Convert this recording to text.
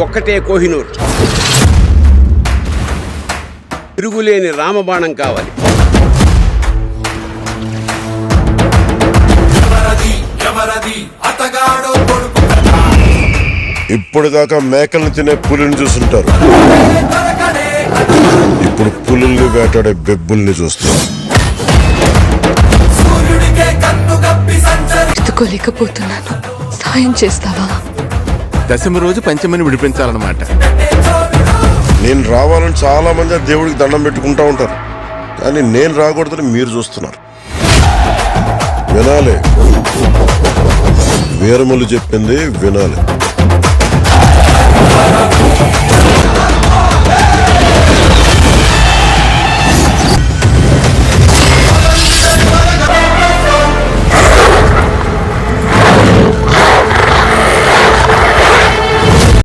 ఒక్కటే కోహినూర్. తిరుగులేని రామబాణం కావాలి. ఇప్పటిదాకా మేకల్ని తినే పులిని చూస్తుంటారు, ఇప్పుడు పులుల్ని వేటాడే బెబ్బుల్ని చూస్తారు. ఎత్తుకోలేకపోతున్నాను, సాయం చేస్తావా? దశమి రోజు పంచమిని విడిపించాలన్నమాట. నేను రావాలని చాలా మంది ఆ దేవుడికి దండం పెట్టుకుంటా ఉంటారు, కానీ నేను రాకూడదని మీరు చూస్తున్నారు. వినాలి, వీరములు చెప్పింది వినాలి.